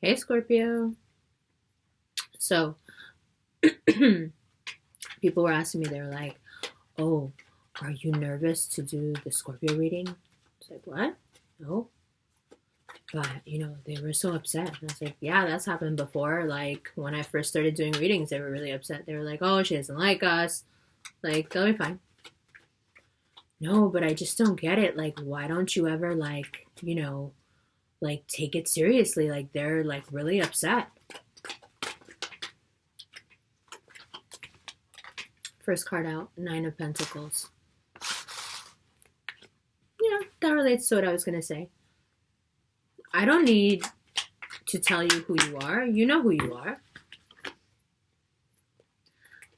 Hey, Scorpio. So, people were asking me, they were like, oh, are you nervous to do the Scorpio reading? It's like, what? No. But, they were so upset. And I was like, yeah, that's happened before. Like, when I first started doing readings, they were really upset. They were like, oh, she doesn't like us. Like, they'll be fine. No, but I just don't get it. Like, why don't you ever, take it seriously? Like, they're, really upset. First card out, Nine of Pentacles. Yeah, that relates to what I was going to say. I don't need to tell you who you are. You know who you are.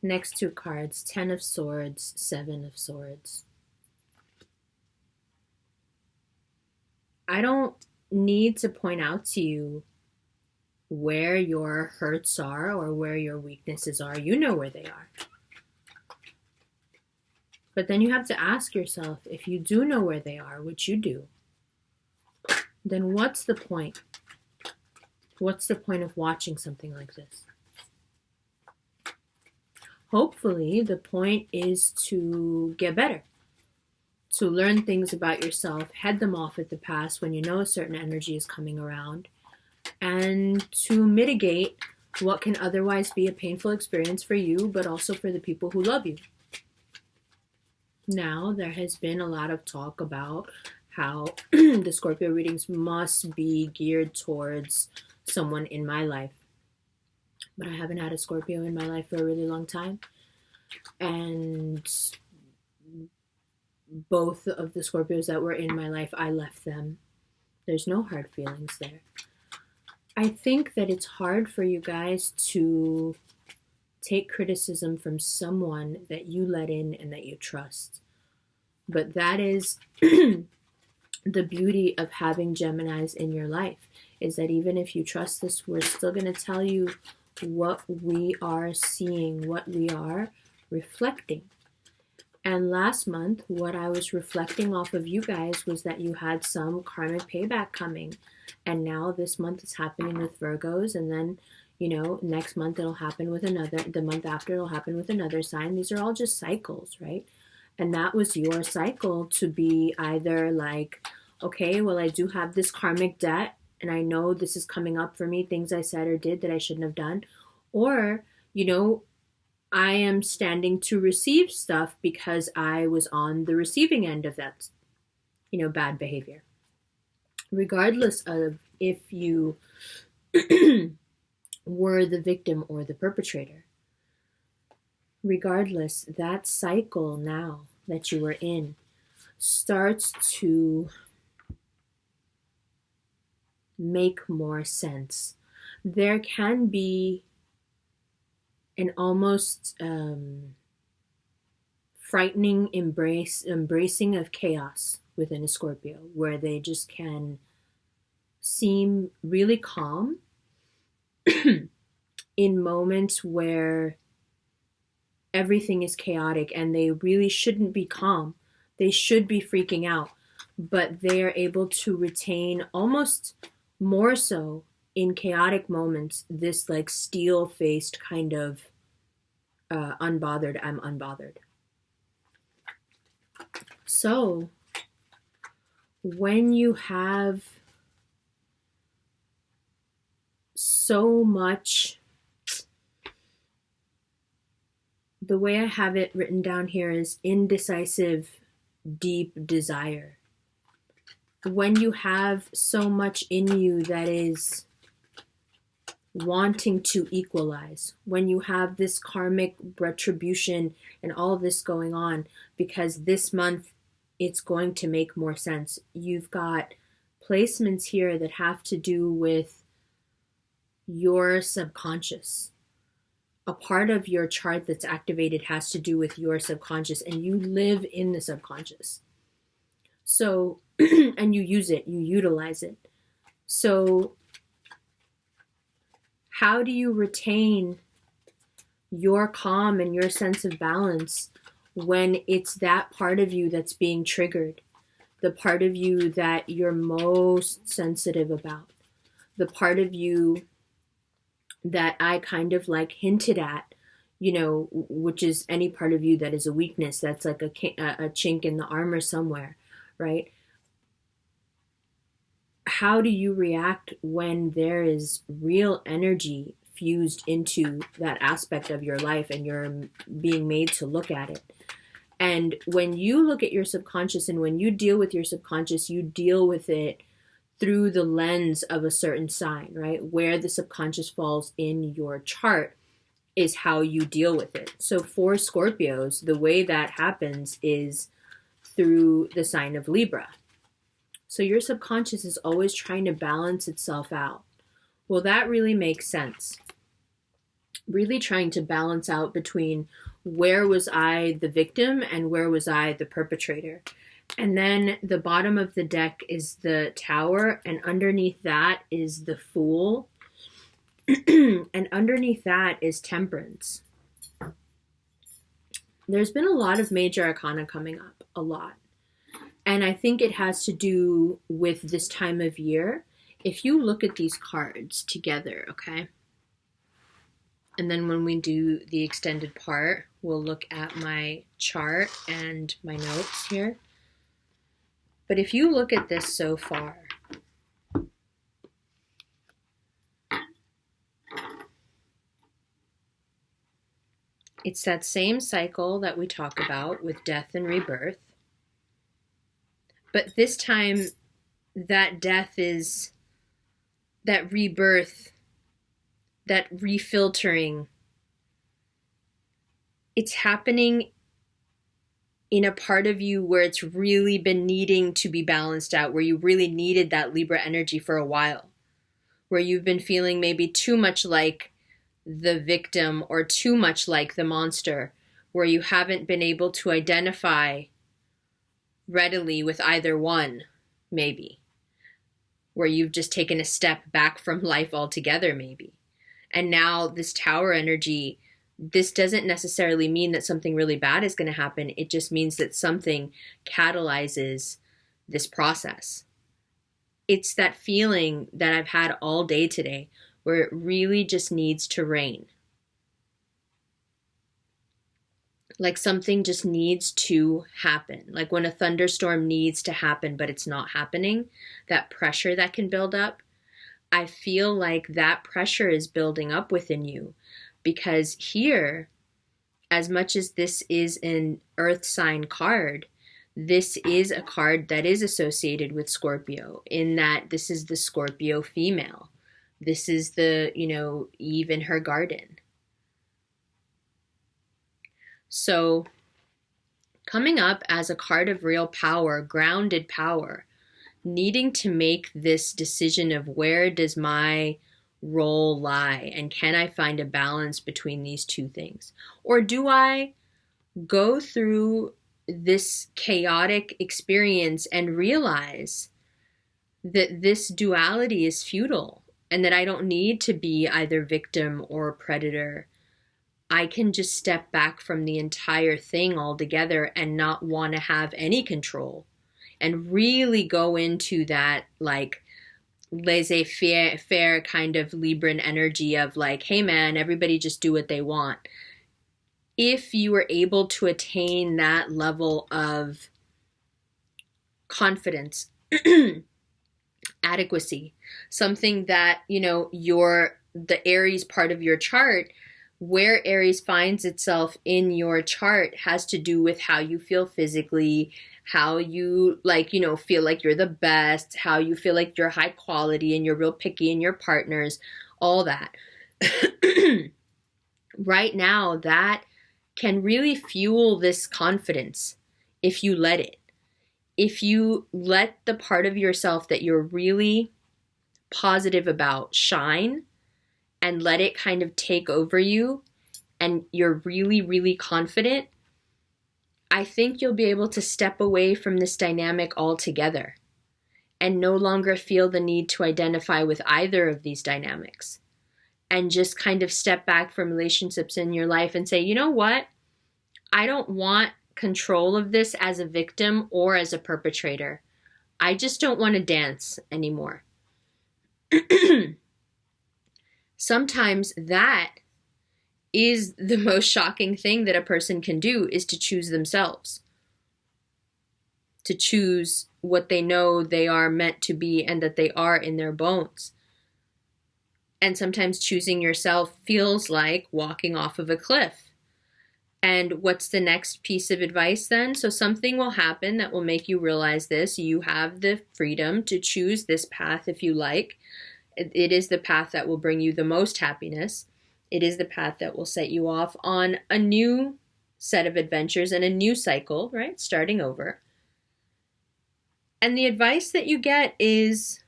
Next two cards, Ten of Swords, Seven of Swords. I don't need to point out to you where your hurts are or where your weaknesses are. You know where they are. But then you have to ask yourself, if you do know where they are, which you do, then what's the point? What's the point of watching something like this? Hopefully, the point is to get better, to learn things about yourself, head them off at the past when you know a certain energy is coming around, and to mitigate what can otherwise be a painful experience for you, but also for the people who love you. Now, there has been a lot of talk about how the Scorpio readings must be geared towards someone in my life. But I haven't had a Scorpio in my life for a really long time. And both of the Scorpios that were in my life, I left them. There's no hard feelings there. I think that it's hard for you guys to take criticism from someone that you let in and that you trust. But that is the beauty of having Geminis in your life, is that even if you trust this, we're still going to tell you what we are seeing, what we are reflecting. And last month, what I was reflecting off of you guys was that you had some karmic payback coming. And now this month is happening with Virgos, and then next month it'll happen with another, the month after it'll happen with another sign. These are all just cycles, right? And that was your cycle to be either like, okay, well, I do have this karmic debt, and I know this is coming up for me, things I said or did that I shouldn't have done. Or, I am standing to receive stuff because I was on the receiving end of that, bad behavior. Regardless of if you were the victim or the perpetrator. Regardless, that cycle now that you were in starts to make more sense. There can be an almost frightening embracing of chaos within a Scorpio, where they just can seem really calm in moments where everything is chaotic, and they really shouldn't be calm. They should be freaking out, but they are able to retain, almost more so in chaotic moments, this like steel-faced kind of unbothered, I'm unbothered. So when you have so much, the way I have it written down here is indecisive, deep desire. When you have so much in you that is wanting to equalize, when you have this karmic retribution and all this going on, because this month it's going to make more sense. You've got placements here that have to do with your subconscious. A part of your chart that's activated has to do with your subconscious, and you live in the subconscious. So, and you use it, you utilize it. So, how do you retain your calm and your sense of balance when it's that part of you that's being triggered? The part of you that you're most sensitive about. the part of you that I kind of like hinted at, which is any part of you that is a weakness, that's like a chink in the armor somewhere, right? How do you react when there is real energy fused into that aspect of your life and you're being made to look at it? And when you look at your subconscious and when you deal with your subconscious, you deal with it through the lens of a certain sign, right? Where the subconscious falls in your chart is how you deal with it. So for Scorpios, the way that happens is through the sign of Libra. So your subconscious is always trying to balance itself out. Well, that really makes sense. Really trying to balance out between where was I the victim and where was I the perpetrator. And then the bottom of the deck is the Tower, and underneath that is the Fool. And underneath that is Temperance. There's been a lot of major arcana coming up, a lot. And I think it has to do with this time of year. If you look at these cards together, okay? And then when we do the extended part, we'll look at my chart and my notes here. But if you look at this so far, it's that same cycle that we talk about with death and rebirth. But this time, that death is that rebirth, that refiltering. It's happening in a part of you where it's really been needing to be balanced out, where you really needed that Libra energy for a while, where you've been feeling maybe too much like the victim or too much like the monster, where you haven't been able to identify readily with either one, maybe, where you've just taken a step back from life altogether, maybe. And now this Tower energy, this doesn't necessarily mean that something really bad is going to happen. It just means that something catalyzes this process. It's that feeling that I've had all day today, where it really just needs to rain. Like something just needs to happen. Like when a thunderstorm needs to happen, but it's not happening, that pressure that can build up. I feel like that pressure is building up within you, because here, as much as this is an earth sign card, this is a card that is associated with Scorpio, in that this is the Scorpio female. This is the, Eve in her garden. So coming up as a card of real power, grounded power, needing to make this decision of where does my role lie, and can I find a balance between these two things? Or do I go through this chaotic experience and realize that this duality is futile and that I don't need to be either victim or predator? I can just step back from the entire thing altogether and not want to have any control, and really go into that like laissez-faire kind of Libran energy of like, hey man, everybody just do what they want. If you were able to attain that level of confidence, adequacy, something that, the Aries part of your chart, where Aries finds itself in your chart has to do with how you feel physically, how you feel like you're the best, how you feel like you're high quality and you're real picky in your partners, all that. Right now, that can really fuel this confidence if you let it. If you let the part of yourself that you're really positive about shine and let it kind of take over you, and you're really, really confident, I think you'll be able to step away from this dynamic altogether and no longer feel the need to identify with either of these dynamics, and just kind of step back from relationships in your life and say, you know what? I don't want control of this as a victim or as a perpetrator. I just don't want to dance anymore. Sometimes that is the most shocking thing that a person can do, is to choose themselves. To choose what they know they are meant to be and that they are in their bones. And sometimes choosing yourself feels like walking off of a cliff. And what's the next piece of advice then? So something will happen that will make you realize this. You have the freedom to choose this path if you like. It is the path that will bring you the most happiness. It is the path that will set you off on a new set of adventures and a new cycle, right? Starting over. And the advice that you get is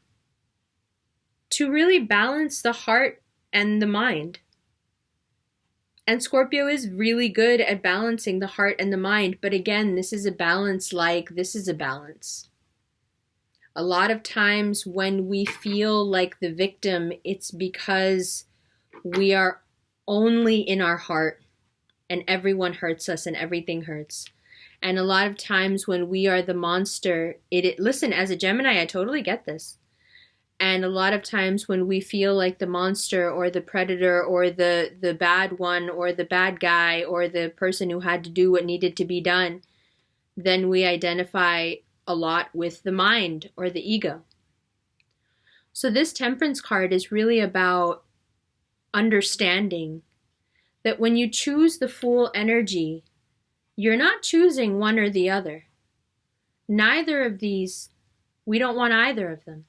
to really balance the heart and the mind. And Scorpio is really good at balancing the heart and the mind. But again, this is a balance like this is a balance. A lot of times when we feel like the victim, it's because we are only in our heart and everyone hurts us and everything hurts. And a lot of times when we are the monster, listen, as a Gemini, I totally get this. And a lot of times when we feel like the monster or the predator or the bad one or the bad guy or the person who had to do what needed to be done, then we identify a lot with the mind or the ego. So this Temperance card is really about understanding that when you choose the Fool energy, you're not choosing one or the other. Neither of these, we don't want either of them.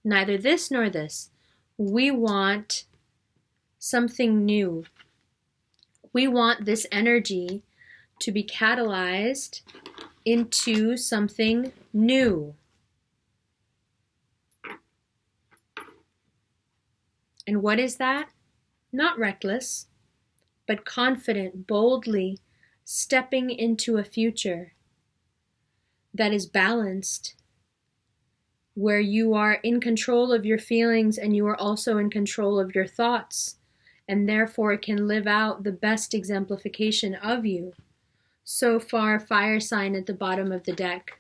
Neither this nor this. We want something new. We want this energy to be catalyzed into something new. And what is that? Not reckless, but confident, boldly stepping into a future that is balanced, where you are in control of your feelings and you are also in control of your thoughts, and therefore can live out the best exemplification of you. So far, fire sign at the bottom of the deck.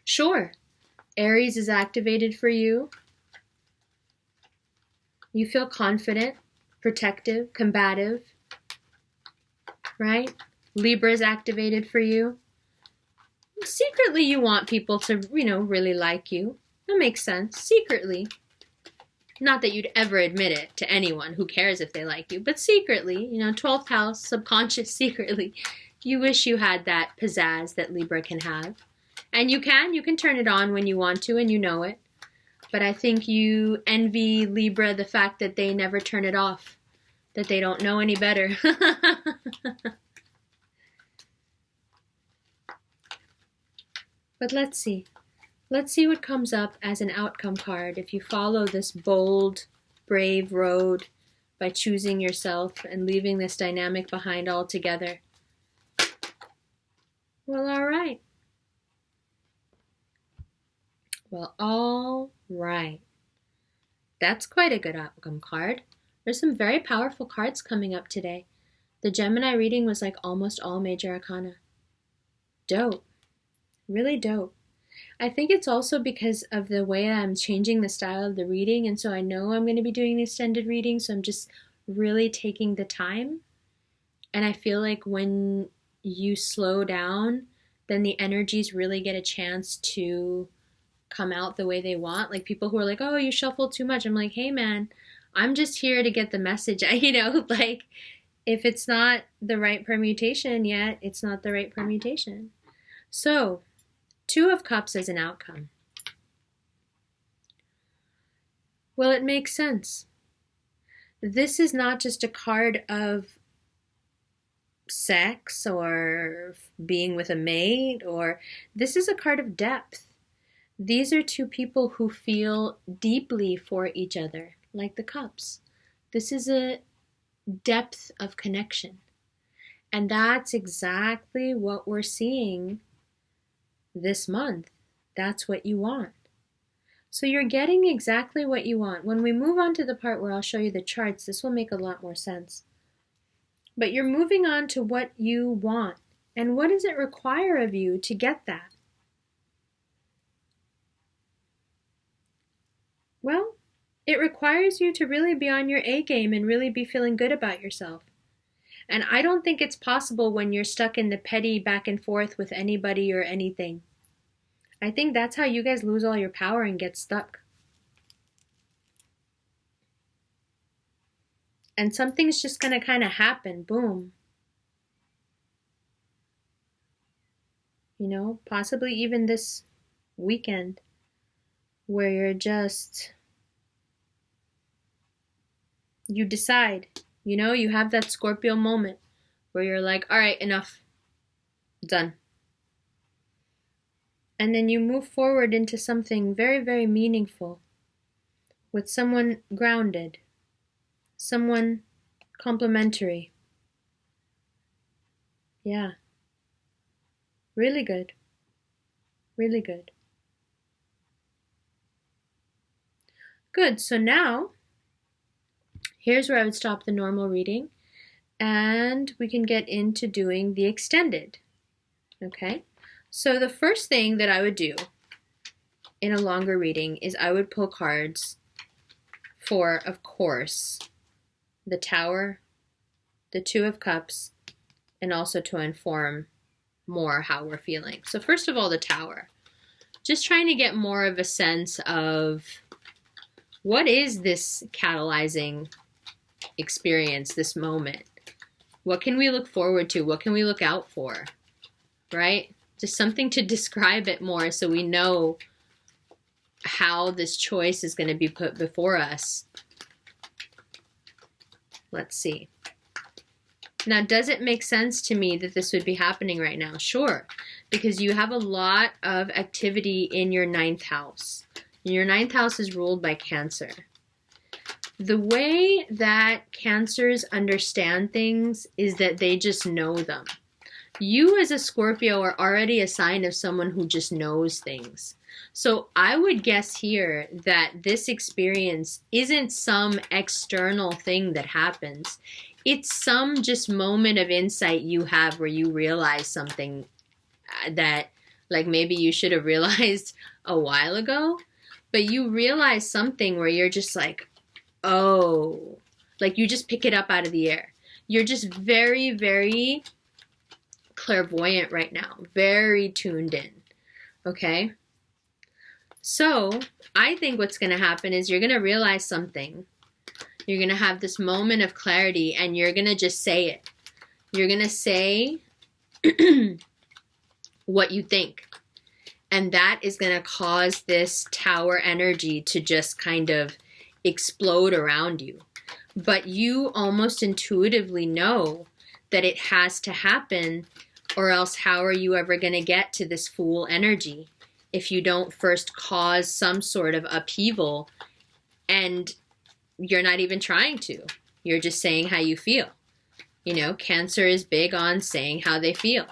Sure, Aries is activated for you. You feel confident, protective, combative, right? Libra is activated for you. Secretly, you want people to, really like you. That makes sense. Secretly. Not that you'd ever admit it to anyone. Who cares if they like you? But secretly, 12th house, subconscious, secretly, you wish you had that pizzazz that Libra can have. And you can turn it on when you want to, and you know it. But I think you envy Libra the fact that they never turn it off, that they don't know any better. But let's see. Let's see what comes up as an outcome card if you follow this bold, brave road by choosing yourself and leaving this dynamic behind altogether. Well, all right. Well, all right. That's quite a good outcome card. There's some very powerful cards coming up today. The Gemini reading was like almost all major arcana. Dope. Really dope. I think it's also because of the way I'm changing the style of the reading, and so I know I'm going to be doing the extended reading, so I'm just really taking the time. And I feel like when you slow down, then the energies really get a chance to come out the way they want. Like people who are like, oh, you shuffle too much. I'm like, hey man, I'm just here to get the message. Like if it's not the right permutation yet, it's not the right permutation. So, 2 of Cups as an outcome. Well, it makes sense. This is not just a card of sex or being with a mate, or this is a card of depth. These are 2 people who feel deeply for each other, like the Cups. This is a depth of connection. And that's exactly what we're seeing this month. That's what you want. So you're getting exactly what you want. When we move on to the part where I'll show you the charts, this will make a lot more sense. But you're moving on to what you want. And what does it require of you to get that? Well, it requires you to really be on your A game and really be feeling good about yourself. And I don't think it's possible when you're stuck in the petty back and forth with anybody or anything. I think that's how you guys lose all your power and get stuck. And something's just going to kind of happen. Boom. You know, possibly even this weekend where you're just, you decide, you know, you have that Scorpio moment where you're like, all right, enough, done. And then you move forward into something very, very meaningful with someone grounded, someone complimentary. Yeah. Really good. Really good. Good. So now, here's where I would stop the normal reading, and we can get into doing the extended. Okay? So the first thing that I would do in a longer reading is I would pull cards for, of course, the Tower, the Two of Cups, and also to inform more how we're feeling. So first of all, the Tower. Just trying to get more of a sense of what is this catalyzing experience, this moment? What can we look forward to? What can we look out for? Right? Just something to describe it more so we know how this choice is going to be put before us. Let's see. Now, does it make sense to me that this would be happening right now? Sure, because you have a lot of activity in your 9th house. Your 9th house is ruled by Cancer. The way that Cancers understand things is that they just know them. You as a Scorpio are already a sign of someone who just knows things. So I would guess here that this experience isn't some external thing that happens. It's some just moment of insight you have where you realize something that like maybe you should have realized a while ago, but you realize something where you're just like, oh, like you just pick it up out of the air. You're just very, very clairvoyant right now, very tuned in, okay? So I think what's going to happen is you're going to realize something. You're going to have this moment of clarity and you're going to just say it. You're going to say what you think. And that is going to cause this Tower energy to just kind of explode around you. But you almost intuitively know that it has to happen, or else how are you ever going to get to this Fool energy if you don't first cause some sort of upheaval and you're not even trying to. You're just saying how you feel. You know, Cancer is big on saying how they feel.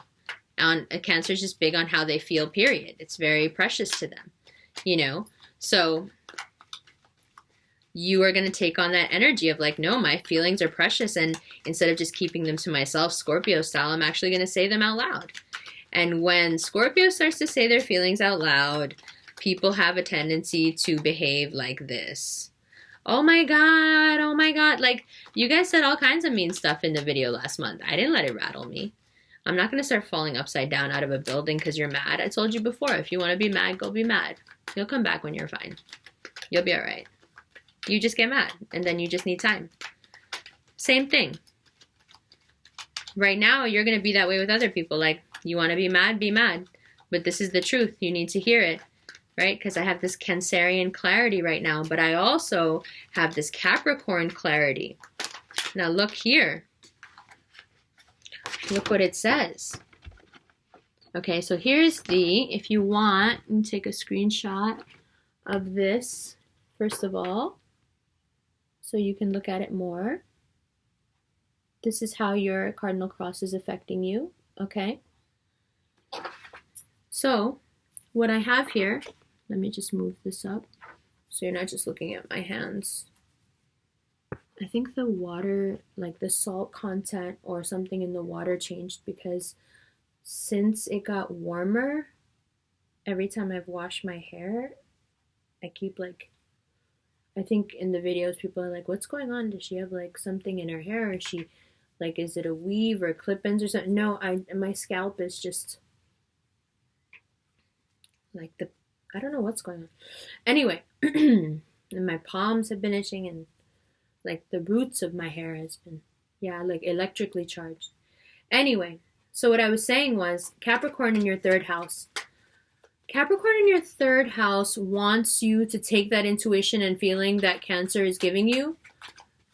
Cancer is just big on how they feel, period. It's very precious to them, you know. So you are going to take on that energy of like, no, my feelings are precious. And instead of just keeping them to myself, Scorpio style, I'm actually going to say them out loud. And when Scorpio starts to say their feelings out loud, people have a tendency to behave like this. Oh my God, oh my God. Like, you guys said all kinds of mean stuff in the video last month. I didn't let it rattle me. I'm not going to start falling upside down out of a building because you're mad. I told you before, if you want to be mad, go be mad. You'll come back when you're fine. You'll be all right. You just get mad, and then you just need time. Same thing. Right now, you're going to be that way with other people. Like, you want to be mad, be mad. But this is the truth. You need to hear it. Right? Because I have this Cancerian clarity right now, but I also have this Capricorn clarity. Now look here. Look what it says. Okay, so here's if you want, you can take a screenshot of this, first of all, so you can look at it more. This is how your cardinal cross is affecting you, okay? So, what I have here, let me just move this up so you're not just looking at my hands. I think the water, like the salt content or something in the water changed because since it got warmer, every time I've washed my hair, I keep like I think in the videos, people are like, what's going on? Does she have like something in her hair? Is she like, is it a weave or clip-ins or something? No, my scalp is just like I don't know what's going on. Anyway, and my palms have been itching, and like the roots of my hair has been, yeah, like electrically charged. Anyway, so what I was saying was Capricorn in your third house. Capricorn in your third house wants you to take that intuition and feeling that Cancer is giving you,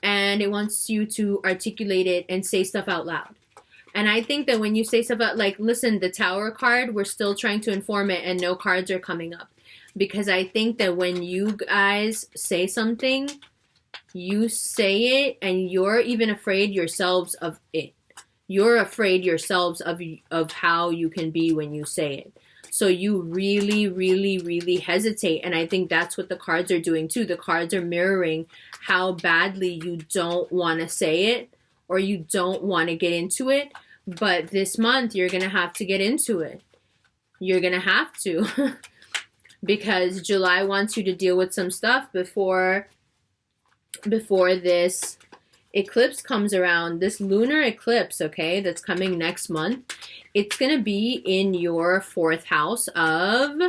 and it wants you to articulate it and say stuff out loud. And I think that when you say stuff out, like, listen, the Tower card, we're still trying to inform it and no cards are coming up. Because I think that when you guys say something, you say it and you're even afraid yourselves of it. You're afraid yourselves of how you can be when you say it. So you really, really, really hesitate. And I think that's what the cards are doing too. The cards are mirroring how badly you don't want to say it or you don't want to get into it. But this month, you're going to have to get into it. You're going to have to. Because July wants you to deal with some stuff before this eclipse comes around. This lunar eclipse, okay, that's coming next month. It's going to be in your fourth house of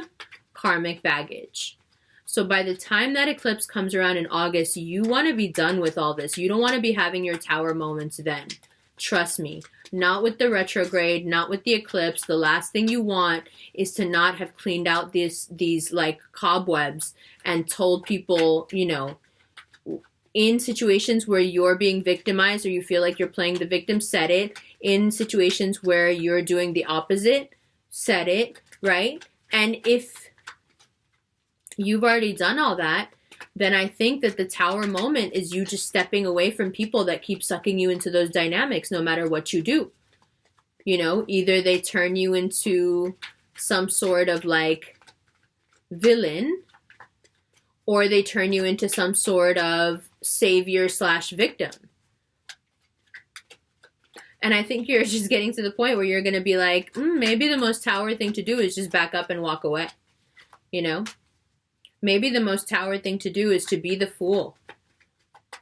karmic baggage. So by the time that eclipse comes around in August, you want to be done with all this. You don't want to be having your Tower moments then. Trust me. Not with the retrograde, not with the eclipse. The last thing you want is to not have cleaned out these like cobwebs and told people, you know, in situations where you're being victimized or you feel like you're playing the victim, set it. In situations where you're doing the opposite, set it, right? And if you've already done all that, then I think that the Tower moment is you just stepping away from people that keep sucking you into those dynamics no matter what you do. You know, either they turn you into some sort of like villain or they turn you into some sort of savior / victim. And I think you're just getting to the point where you're going to be like, maybe the most Tower thing to do is just back up and walk away. You know? Maybe the most Tower thing to do is to be the Fool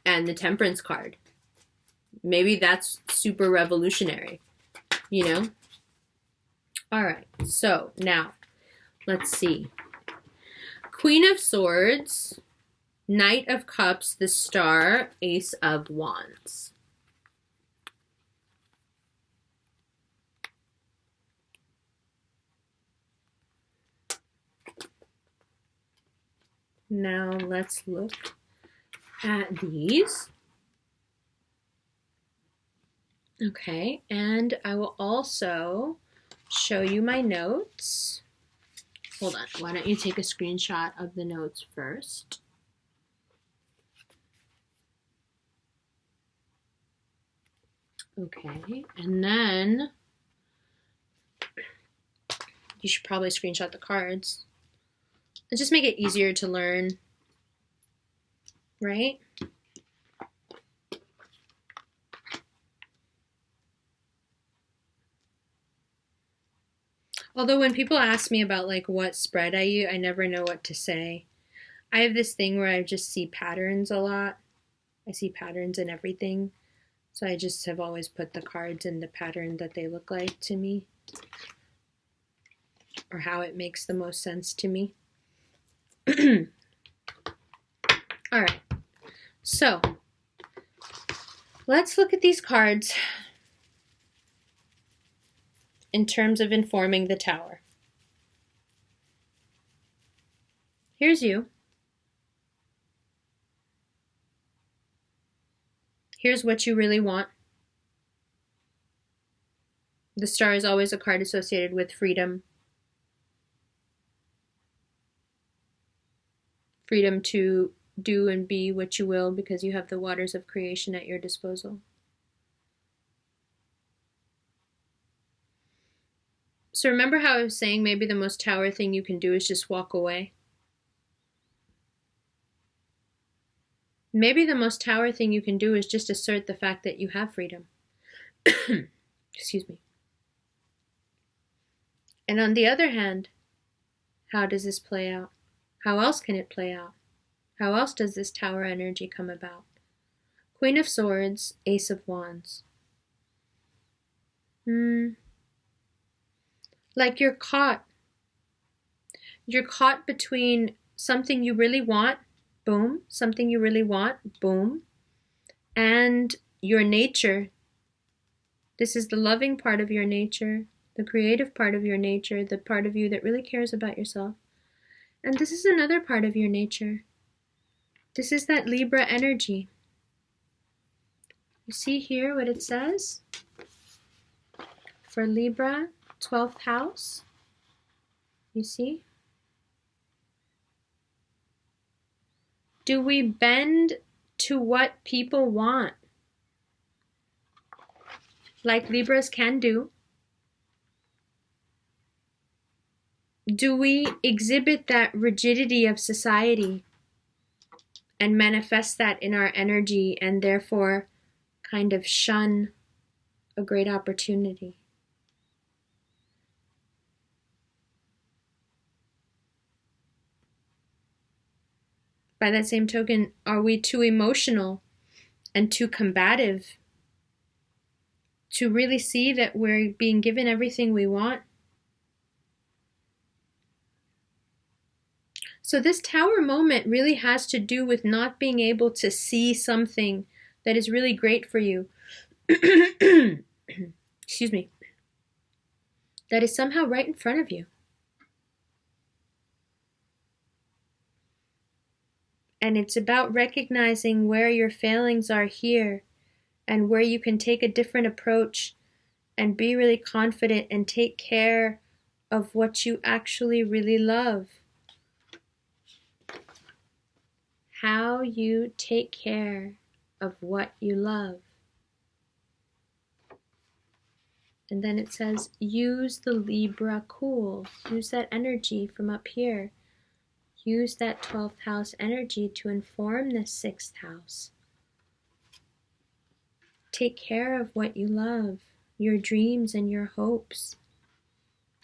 and the Temperance card. Maybe that's super revolutionary, you know? All right, so now, let's see. Queen of Swords, Knight of Cups, the Star, Ace of Wands. Now let's look at these. Okay, and I will also show you my notes. Hold on, why don't you take a screenshot of the notes first? Okay, and then you should probably screenshot the cards. And just make it easier to learn, right? Although when people ask me about like what spread I use, I never know what to say. I have this thing where I just see patterns a lot. I see patterns in everything. So I just have always put the cards in the pattern that they look like to me. Or how it makes the most sense to me. All right, so let's look at these cards in terms of informing the Tower. Here's you. Here's what you really want. The Star is always a card associated with freedom. Freedom to do and be what you will because you have the waters of creation at your disposal. So remember how I was saying maybe the most Tower thing you can do is just walk away? Maybe the most Tower thing you can do is just assert the fact that you have freedom. Excuse me. And on the other hand, how does this play out? How else can it play out? How else does this Tower energy come about? Queen of Swords, Ace of Wands. Like you're caught. You're caught between something you really want, boom, something you really want, boom, and your nature. This is the loving part of your nature, the creative part of your nature, the part of you that really cares about yourself. And this is another part of your nature. This is that Libra energy. You see here what it says? For Libra, 12th house. You see? Do we bend to what people want? Like Libras can do. Do we exhibit that rigidity of society and manifest that in our energy and therefore kind of shun a great opportunity? By that same token, are we too emotional and too combative to really see that we're being given everything we want? So this Tower moment really has to do with not being able to see something that is really great for you. Excuse me. That is somehow right in front of you. And it's about recognizing where your failings are here and where you can take a different approach and be really confident and take care of what you actually really love. How you take care of what you love. And then it says, use the Libra cool. Use that energy from up here. Use that 12th house energy to inform the 6th house. Take care of what you love, your dreams and your hopes,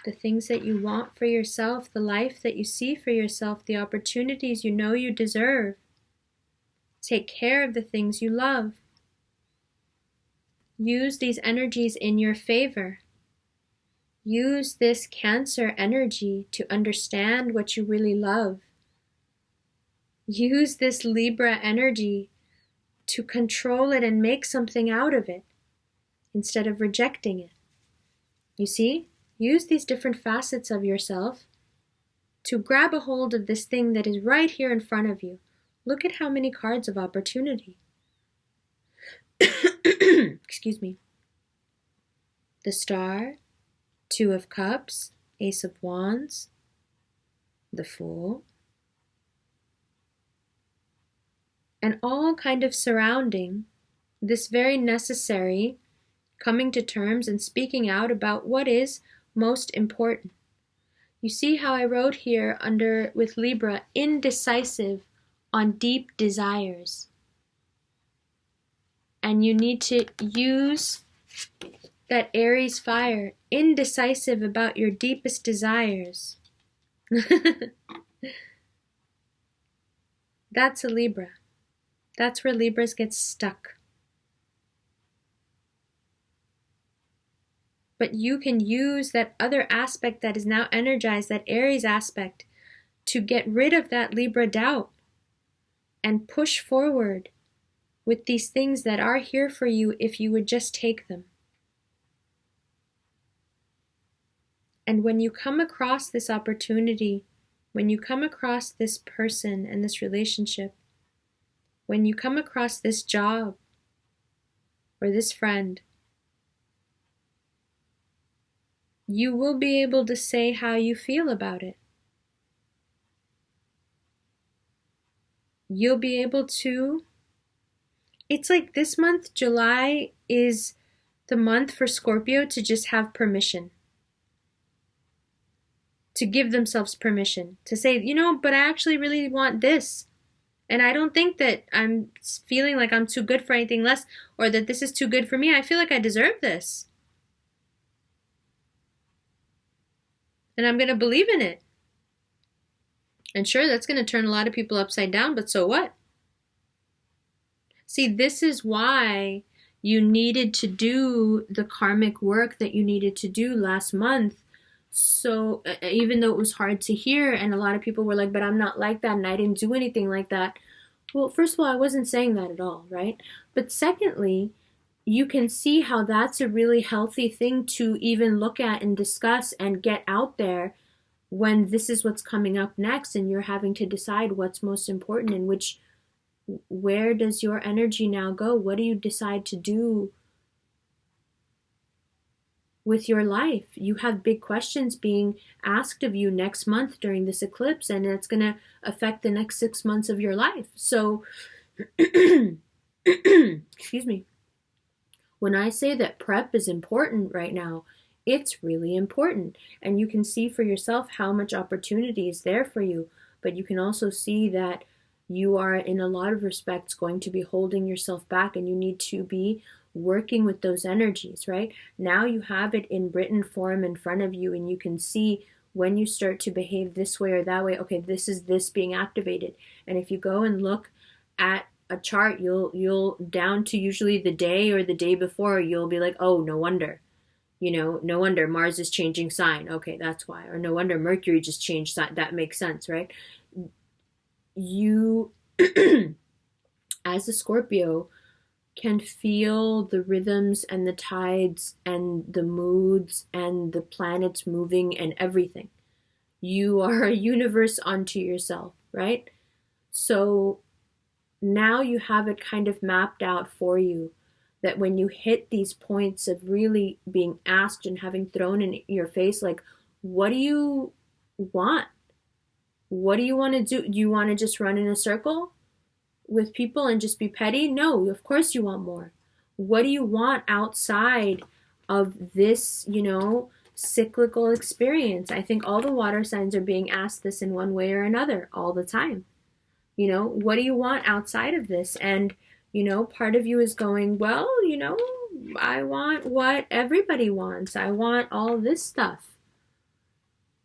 the things that you want for yourself, the life that you see for yourself, the opportunities you know you deserve. Take care of the things you love. Use these energies in your favor. Use this Cancer energy to understand what you really love. Use this Libra energy to control it and make something out of it instead of rejecting it. You see? Use these different facets of yourself to grab a hold of this thing that is right here in front of you. Look at how many cards of opportunity. Excuse me. The Star, 2 of Cups, Ace of Wands, the Fool, and all kind of surrounding this very necessary coming to terms and speaking out about what is most important. You see how I wrote here under with Libra, indecisive on deep desires. And you need to use that Aries fire, indecisive about your deepest desires. That's a Libra. That's where Libras get stuck. But you can use that other aspect that is now energized, that Aries aspect, to get rid of that Libra doubt and push forward with these things that are here for you if you would just take them. And when you come across this opportunity, when you come across this person and this relationship, when you come across this job or this friend, you will be able to say how you feel about it. You'll be able to, it's like this month, July, is the month for Scorpio to just have permission. To give themselves permission. To say, you know, but I actually really want this. And I don't think that I'm feeling like I'm too good for anything less, or that this is too good for me. I feel like I deserve this. And I'm going to believe in it. And sure, that's going to turn a lot of people upside down, but so what? See, this is why you needed to do the karmic work that you needed to do last month. So even though it was hard to hear, and a lot of people were like, but I'm not like that, and I didn't do anything like that. Well, first of all, I wasn't saying that at all, right? But secondly, you can see how that's a really healthy thing to even look at and discuss and get out there when this is what's coming up next, and you're having to decide what's most important and where does your energy now go? What do you decide to do with your life? You have big questions being asked of you next month during this eclipse, and it's going to affect the next 6 months of your life. So, excuse me. When I say that prep is important right now, it's really important. And you can see for yourself how much opportunity is there for you. But you can also see that you are, in a lot of respects, going to be holding yourself back, and you need to be working with those energies, right? Now you have it in written form in front of you, and you can see when you start to behave this way or that way, okay, this is this being activated. And if you go and look at a chart, you'll down to usually the day or the day before, you'll be like, oh, no wonder. No wonder Mars is changing sign. Okay, that's why. Or no wonder Mercury just changed sign. That makes sense, right? You, as a Scorpio, can feel the rhythms and the tides and the moods and the planets moving and everything. You are a universe unto yourself, right? So now you have it kind of mapped out for you that when you hit these points of really being asked and having thrown in your face, like, what do you want? What do you want to do? Do you want to just run in a circle with people and just be petty? No, of course you want more. What do you want outside of this, cyclical experience? I think all the water signs are being asked this in one way or another all the time. What do you want outside of this? And, part of you is going, well, I want what everybody wants. I want all this stuff.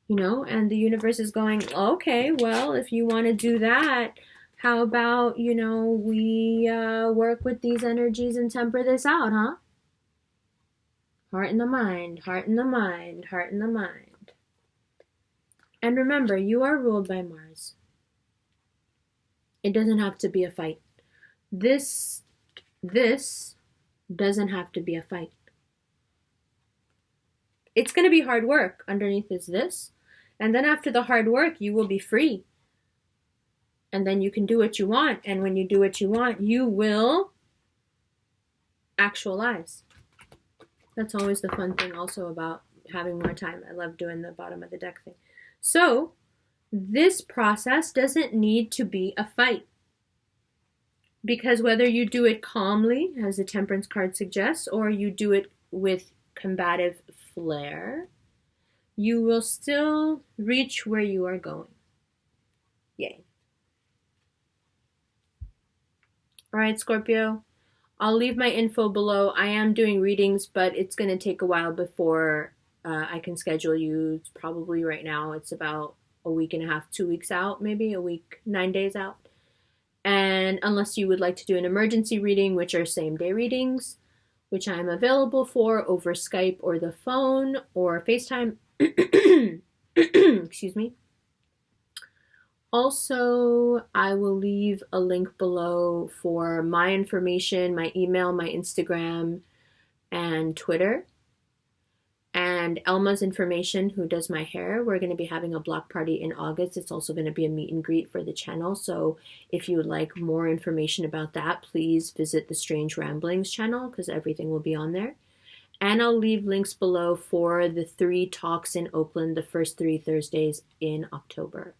And the universe is going, okay, well, if you want to do that, how about, we work with these energies and temper this out, huh? Heart in the mind, heart in the mind, heart in the mind. And remember, you are ruled by Mars. It doesn't have to be a fight. This doesn't have to be a fight. It's going to be hard work. Underneath is this. And then after the hard work, you will be free. And then you can do what you want. And when you do what you want, you will actualize. That's always the fun thing also about having more time. I love doing the bottom of the deck thing. So this process doesn't need to be a fight. Because whether you do it calmly, as the Temperance card suggests, or you do it with combative flair, you will still reach where you are going. Yay. All right, Scorpio, I'll leave my info below. I am doing readings, but it's going to take a while before I can schedule you. It's probably right now, it's about a week and a half, 2 weeks out, maybe a week, 9 days out. And unless you would like to do an emergency reading, which are same-day readings, which I'm available for over Skype or the phone or FaceTime. Excuse me. Also, I will leave a link below for my information, my email, my Instagram, and Twitter. And Elma's information, who does my hair. We're going to be having a block party in August. It's also going to be a meet and greet for the channel. So if you would like more information about that, please visit the Strange Ramblings channel because everything will be on there. And I'll leave links below for the 3 talks in Oakland, the first 3 Thursdays in October.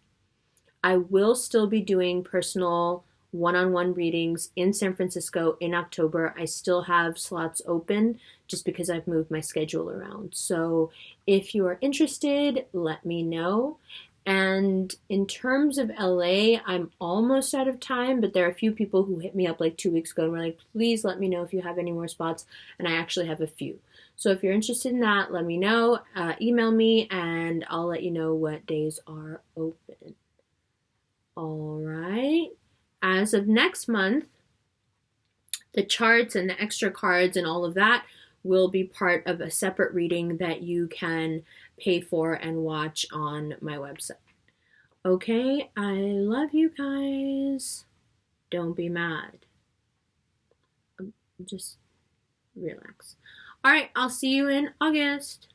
I will still be doing personal one-on-one readings in San Francisco in October. I still have slots open just because I've moved my schedule around. So if you are interested, let me know. And in terms of LA, I'm almost out of time, but there are a few people who hit me up like 2 weeks ago and were like, please let me know if you have any more spots. And I actually have a few. So if you're interested in that, let me know. Email me and I'll let you know what days are open. All right. As of next month, the charts and the extra cards and all of that will be part of a separate reading that you can pay for and watch on my website. Okay, I love you guys. Don't be mad. Just relax. All right, I'll see you in August.